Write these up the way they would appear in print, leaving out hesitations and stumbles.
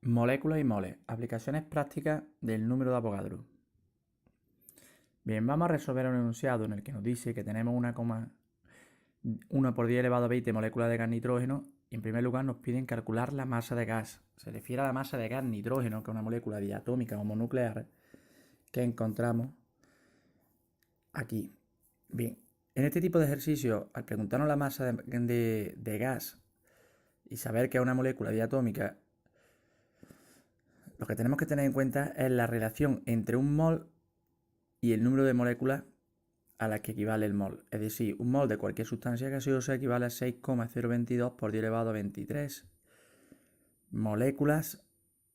Moléculas y moles. Aplicaciones prácticas del número de Avogadro. Bien, vamos a resolver un enunciado en el que nos dice que tenemos 1 por 10 elevado a 20 moléculas de gas nitrógeno y en primer lugar nos piden calcular la masa de gas. Se refiere a la masa de gas nitrógeno, que es una molécula diatómica homonuclear que encontramos aquí. Bien, en este tipo de ejercicio, al preguntarnos la masa de gas y saber que es una molécula diatómica, lo que tenemos que tener en cuenta es la relación entre un mol y el número de moléculas a las que equivale el mol. Es decir, un mol de cualquier sustancia gaseosa equivale a 6,022 por 10 elevado a 23 moléculas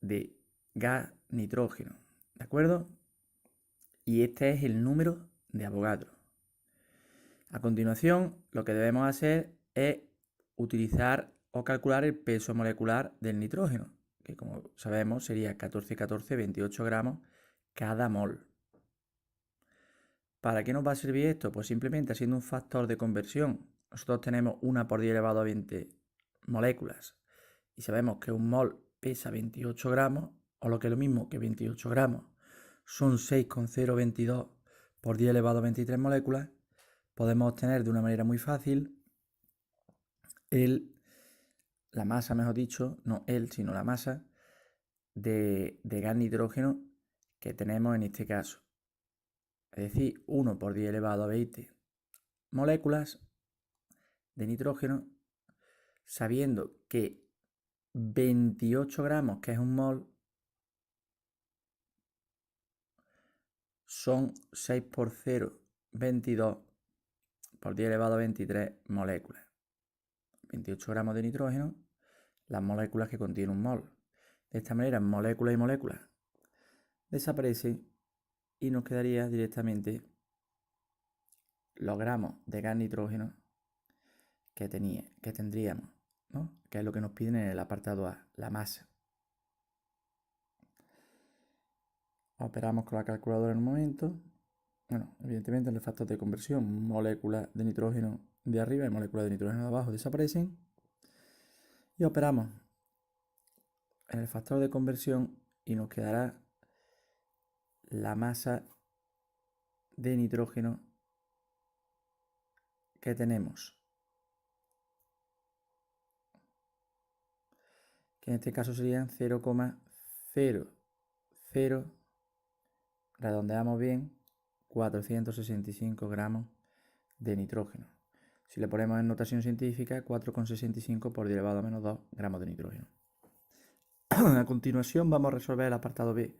de gas nitrógeno. ¿De acuerdo? Y este es el número de Avogadro. A continuación, lo que debemos hacer es utilizar o calcular el peso molecular del nitrógeno, que como sabemos sería 28 gramos cada mol. ¿Para qué nos va a servir esto? Pues simplemente haciendo un factor de conversión. Nosotros tenemos 1 por 10 elevado a 20 moléculas y sabemos que un mol pesa 28 gramos, o lo que es lo mismo que 28 gramos son 6,022 por 10 elevado a 23 moléculas. Podemos obtener de una manera muy fácil la masa, mejor dicho, no sino la masa de gas nitrógeno que tenemos en este caso. Es decir, 1 por 10 elevado a 20 moléculas de nitrógeno, sabiendo que 28 gramos, que es un mol, son 6 por 0, 22 por 10 elevado a 23 moléculas. 28 gramos de nitrógeno, las moléculas que contiene un mol. De esta manera, moléculas y moléculas desaparecen y nos quedaría directamente los gramos de gas nitrógeno que tendríamos, ¿no? Que es lo que nos piden en el apartado A, la masa. Operamos con la calculadora en un momento. Bueno, evidentemente en el factor de conversión, moléculas de nitrógeno de arriba y moléculas de nitrógeno de abajo desaparecen. Y operamos en el factor de conversión y nos quedará la masa de nitrógeno que tenemos, que en este caso serían 0,00, redondeamos bien, 465 gramos de nitrógeno. Si le ponemos en notación científica, 4,65 por 10 elevado a menos 2 gramos de nitrógeno. A continuación vamos a resolver el apartado B,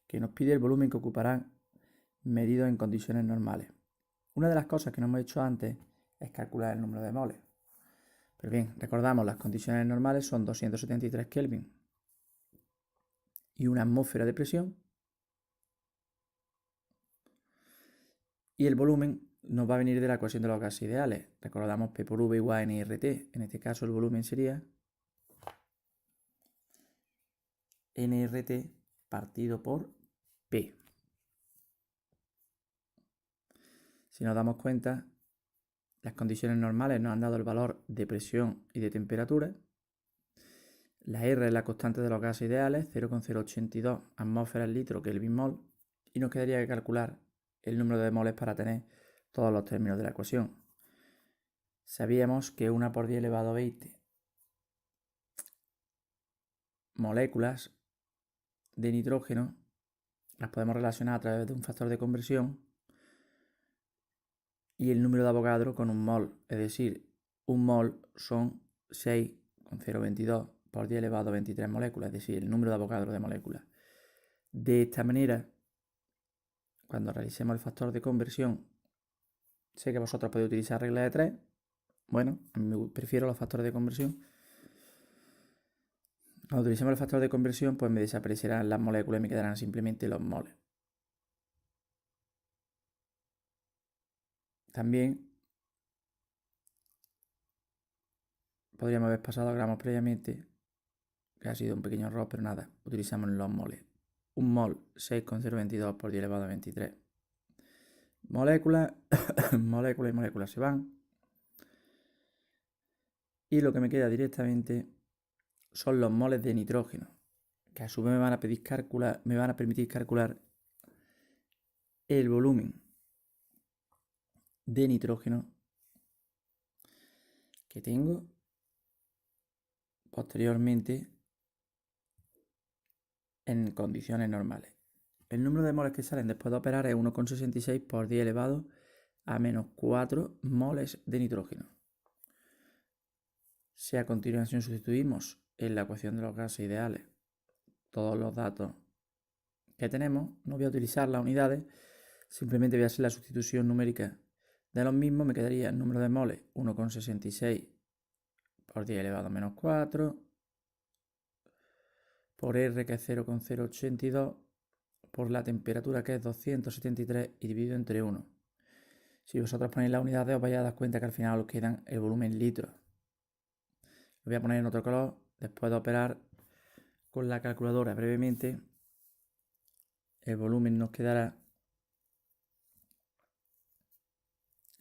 que nos pide el volumen que ocuparán medido en condiciones normales. Una de las cosas que no hemos hecho antes es calcular el número de moles. Pero bien, recordamos, las condiciones normales son 273 Kelvin y una atmósfera de presión. Y el volumen nos va a venir de la ecuación de los gases ideales. Recordamos P por V igual a NRT. En este caso el volumen sería NRT partido por P. Si nos damos cuenta, las condiciones normales nos han dado el valor de presión y de temperatura. La R es la constante de los gases ideales, 0,082 atmósferas litro Kelvin mol. Y nos quedaría que calcular el número de moles para tener todos los términos de la ecuación. Sabíamos que 1 por 10 elevado a 20 moléculas de nitrógeno las podemos relacionar a través de un factor de conversión y el número de Avogadro con un mol. Es decir, un mol son 6,022 por 10 elevado a 23 moléculas, es decir, el número de Avogadro de moléculas. De esta manera, cuando realicemos el factor de conversión, sé que vosotros podéis utilizar regla de 3. Bueno, a mí me prefiero los factores de conversión. Cuando utilicemos el factor de conversión, pues me desaparecerán las moléculas y me quedarán simplemente los moles. También podríamos haber pasado a gramos previamente, que ha sido un pequeño error, pero nada, utilizamos los moles. Un mol, 6,022 por 10 elevado a 23. Moléculas, moléculas y moléculas se van. Y lo que me queda directamente son los moles de nitrógeno, que a su vez me van a permitir calcular el volumen de nitrógeno que tengo posteriormente en condiciones normales. El número de moles que salen después de operar es 1,66 por 10 elevado a menos 4 moles de nitrógeno. Si a continuación sustituimos en la ecuación de los gases ideales todos los datos que tenemos, no voy a utilizar las unidades, simplemente voy a hacer la sustitución numérica de los mismos. Me quedaría el número de moles 1,66 por 10 elevado a menos 4 por R, que es 0,082, por la temperatura, que es 273, y dividido entre 1. Si vosotros ponéis las unidades os vais a dar cuenta que al final os quedan el volumen en litros. Lo voy a poner en otro color después de operar con la calculadora brevemente. El volumen nos quedará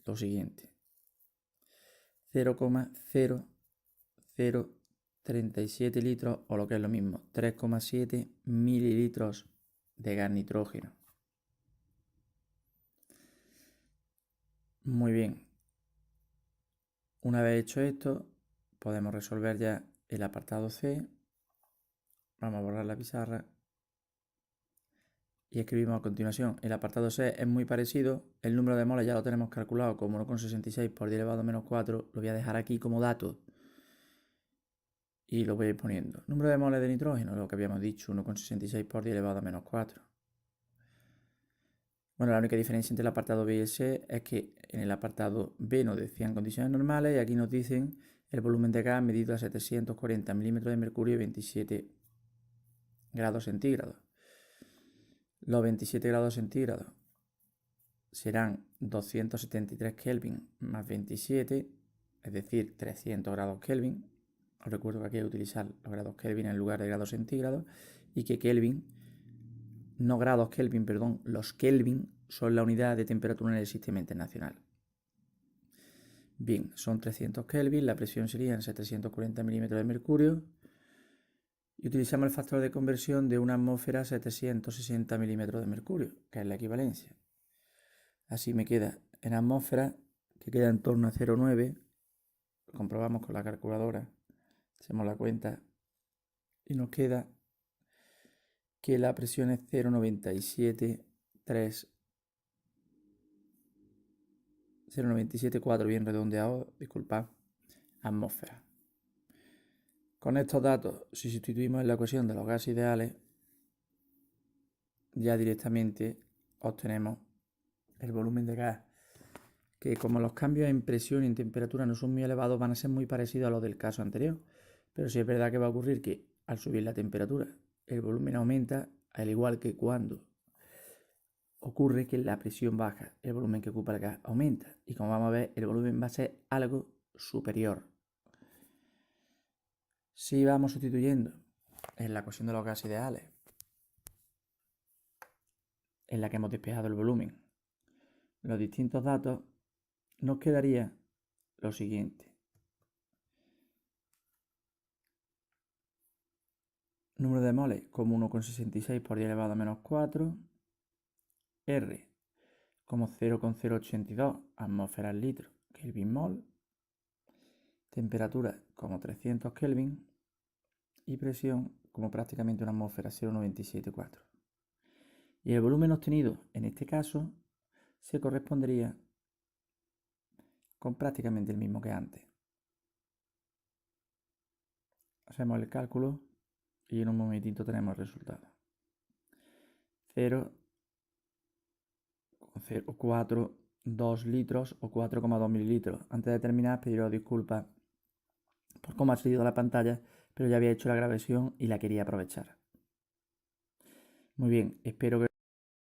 lo siguiente: 0,0037 litros, o lo que es lo mismo, 3,7 mililitros de gas nitrógeno. Muy bien. Una vez hecho esto, podemos resolver ya el apartado C. Vamos a borrar la pizarra y escribimos a continuación. El apartado C es muy parecido. El número de moles ya lo tenemos calculado como 1,66 por 10 elevado a menos 4. Lo voy a dejar aquí como dato y lo voy a ir poniendo. Número de moles de nitrógeno, lo que habíamos dicho, 1,66 por 10 elevado a menos 4. Bueno, la única diferencia entre el apartado B y el C es que en el apartado B nos decían condiciones normales y aquí nos dicen el volumen de gas medido a 740 milímetros de mercurio y 27 grados centígrados. Los 27 grados centígrados serán 273 Kelvin más 27, es decir, 300 grados Kelvin. Os recuerdo que aquí hay que utilizar los grados Kelvin en lugar de grados centígrados, y que Kelvin, no grados Kelvin, perdón, los Kelvin son la unidad de temperatura en el sistema internacional. Bien, son 300 Kelvin, la presión serían 740 milímetros de mercurio y utilizamos el factor de conversión de una atmósfera a 760 milímetros de mercurio, que es la equivalencia. Así me queda en atmósfera, que queda en torno a 0,9. Lo comprobamos con la calculadora, hacemos la cuenta y nos queda que la presión es 0,974, bien redondeado, disculpad, atmósfera. Con estos datos, si sustituimos en la ecuación de los gases ideales, ya directamente obtenemos el volumen de gas, que como los cambios en presión y en temperatura no son muy elevados, van a ser muy parecidos a los del caso anterior. Pero sí es verdad que va a ocurrir que al subir la temperatura, el volumen aumenta, al igual que cuando ocurre que la presión baja, el volumen que ocupa el gas aumenta. Y como vamos a ver, el volumen va a ser algo superior. Si vamos sustituyendo en la ecuación de los gases ideales, en la que hemos despejado el volumen, los distintos datos, nos quedaría lo siguiente: número de moles como 1,66 por 10 elevado a menos 4, R como 0,082 atmósferas litro Kelvin mol, temperatura como 300 Kelvin y presión como prácticamente una atmósfera, 0,974. Y el volumen obtenido en este caso se correspondería con prácticamente el mismo que antes. Hacemos el cálculo y en un momentito tenemos el resultado. 0,042 litros o 4,2 mililitros. Antes de terminar, pediros disculpas por cómo ha salido la pantalla, pero ya había hecho la grabación y la quería aprovechar. Muy bien, espero que